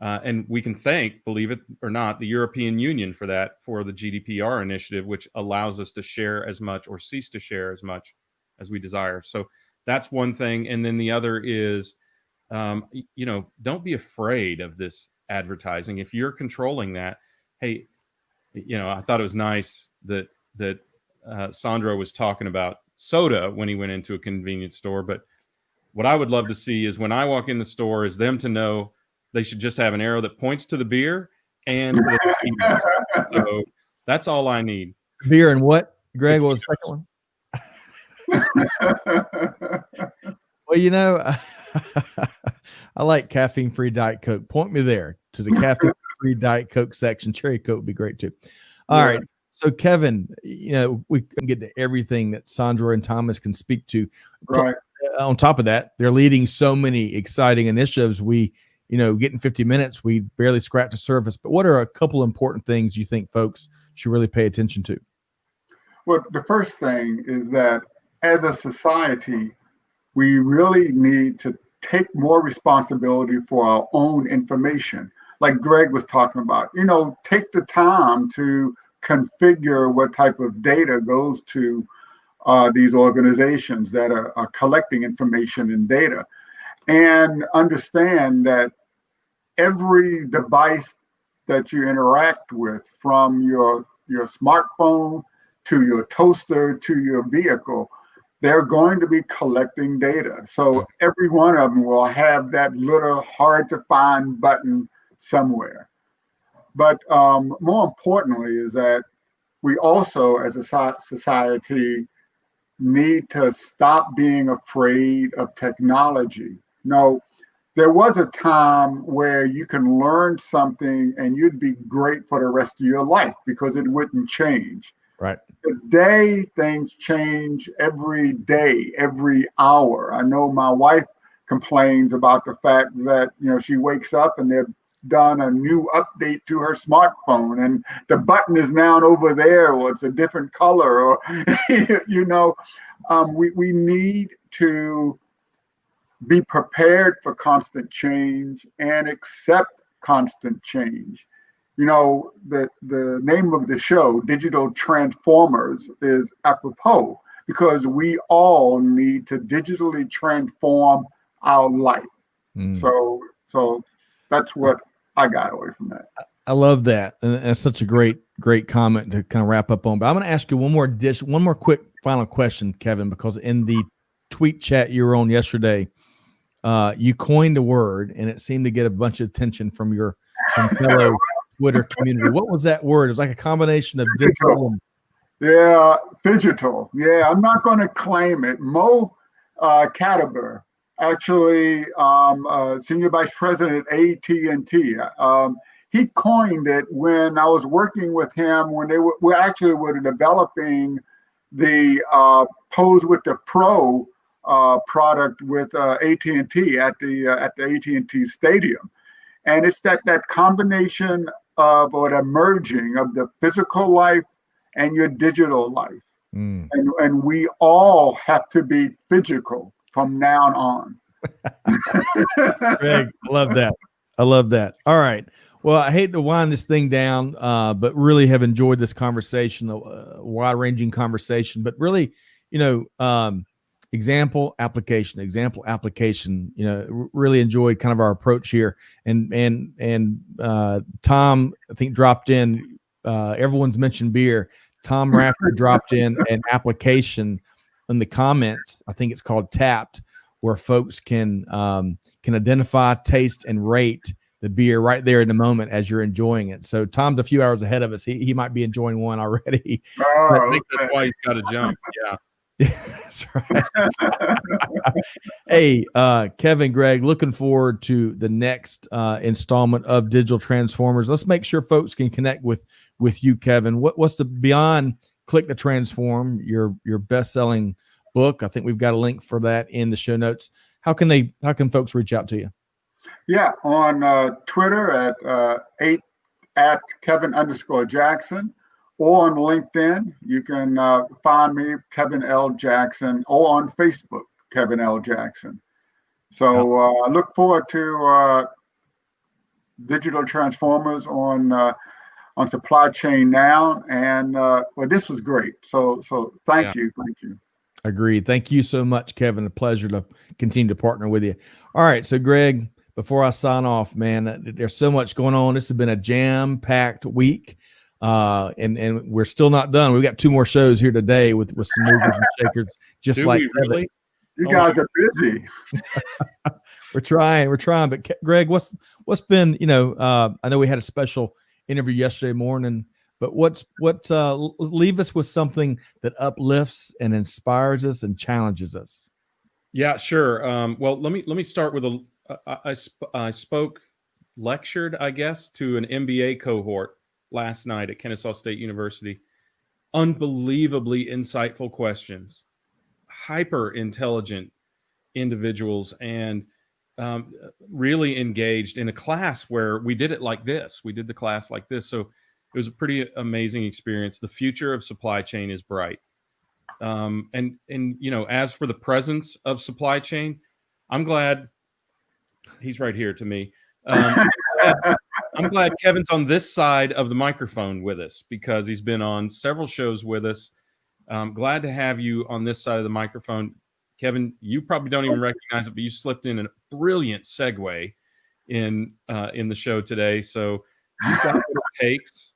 And we can thank, believe it or not, the European Union for that, for the GDPR initiative, which allows us to share as much or cease to share as much as we desire. So that's one thing. And then the other is, don't be afraid of this advertising. If you're controlling that, hey, I thought it was nice that Sandro was talking about soda when he went into a convenience store. But what I would love to see is when I walk in the store is them to know they should just have an arrow that points to the beer and to the convenience. So that's all I need. Beer and what, Greg? What was the second one? Well, I like caffeine-free Diet Coke. Point me there to the caffeine-free Diet Coke section. Cherry Coke would be great too. All right. So Kevin, we can get to everything that Sandro and Thomas can speak to. Right. On top of that, they're leading so many exciting initiatives. We, getting 50 minutes, we barely scratch the surface. But what are a couple important things you think folks should really pay attention to? Well, the first thing is that as a society, we really need to take more responsibility for our own information. Like Greg was talking about, take the time to configure what type of data goes to these organizations that are collecting information and data, and understand that every device that you interact with, from your smartphone to your toaster to your vehicle, they're going to be collecting data. So every one of them will have that little hard to find button somewhere. But more importantly is that we also, as a society, need to stop being afraid of technology. There was a time where you can learn something and you'd be great for the rest of your life because it wouldn't change. Right. Today, things change every day, every hour. I know my wife complains about the fact that, she wakes up and they've done a new update to her smartphone and the button is now over there, or it's a different color, or, we need to be prepared for constant change and accept constant change. The name of the show, Digital Transformers, is apropos because we all need to digitally transform our life. So that's what I got away from that. I love that. And that's such a great comment to kind of wrap up on. But I'm going to ask you one more quick final question, Kevin, because in the tweet chat you were on yesterday, you coined a word and it seemed to get a bunch of attention from fellow Twitter community. What was that word? It was like a combination of digital. Yeah, digital. Yeah, I'm not going to claim it. Mo Kataber, actually senior vice president at AT&T, he coined it when I was working with him when they were developing the Pose with the Pro product with AT&T at the AT&T Stadium. And it's that combination of, or the merging of the physical life and your digital life. And we all have to be physical from now on. Greg, I love that. All right. Well, I hate to wind this thing down, but really have enjoyed this conversation, a wide-ranging conversation, but really, example application, really enjoyed kind of our approach here. And Tom, I think, dropped in, everyone's mentioned beer. Tom Racker dropped in an application in the comments, I think it's called Tapped, where folks can identify, taste, and rate the beer right there in the moment as you're enjoying it. So Tom's a few hours ahead of us. He might be enjoying one already. I think that's why he's got to jump. Yeah. That's right. Hey, Kevin, Greg, looking forward to the next installment of Digital Transformers. Let's make sure folks can connect with you, Kevin. What's the beyond Click to Transform, your best-selling book? I think we've got a link for that in the show notes. How can folks reach out to you? Yeah, on Twitter at Kevin_Jackson, or on LinkedIn, you can find me, Kevin L. Jackson, or on Facebook, Kevin L. Jackson. So I look forward to Digital Transformers on Supply Chain Now, and well, this was great. So thank you. Agreed. Thank you so much, Kevin. A pleasure to continue to partner with you. All right, so Greg, before I sign off, man, there's so much going on. This has been a jam-packed week, and we're still not done. We've got 2 more shows here today with some movers and shakers, just like really? You guys are busy. We're trying. But Greg, what's been? I know we had a special interview yesterday morning, but leave us with something that uplifts and inspires us and challenges us. Yeah, sure. Well, let me start with I lectured, I guess, to an MBA cohort last night at Kennesaw State University. Unbelievably insightful questions, hyper intelligent individuals, and really engaged in a class where we did it like this. We did the class like this. So it was a pretty amazing experience. The future of supply chain is bright. And as for the presence of supply chain, I'm glad he's right here to me. I'm glad Kevin's on this side of the microphone with us, because he's been on several shows with us. Glad to have you on this side of the microphone. Kevin, you probably don't even recognize it, but you slipped in a brilliant segue in the show today. So you got what it takes.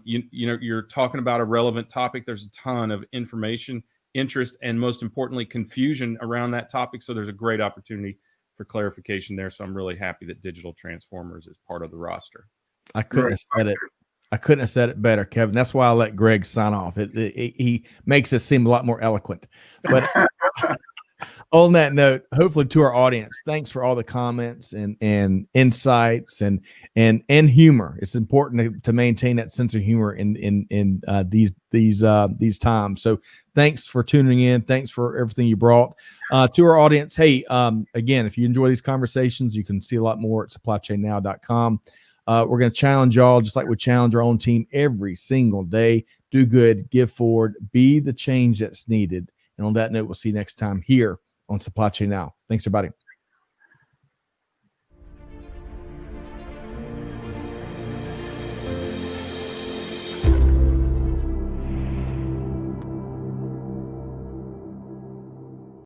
You're talking about a relevant topic. There's a ton of information, interest, and most importantly, confusion around that topic. So there's a great opportunity for clarification there. So I'm really happy that Digital Transformers is part of the roster. I couldn't have said it better, Kevin. That's why I let Greg sign off. He makes us seem a lot more eloquent. But on that note, hopefully to our audience, thanks for all the comments and insights and humor. It's important to maintain that sense of humor in these times. So thanks for tuning in. Thanks for everything you brought to our audience. Hey, again, if you enjoy these conversations, you can see a lot more at supplychainnow.com. We're going to challenge y'all just like we challenge our own team every single day. Do good, give forward, be the change that's needed. And on that note, we'll see you next time here on Supply Chain Now. Thanks, everybody.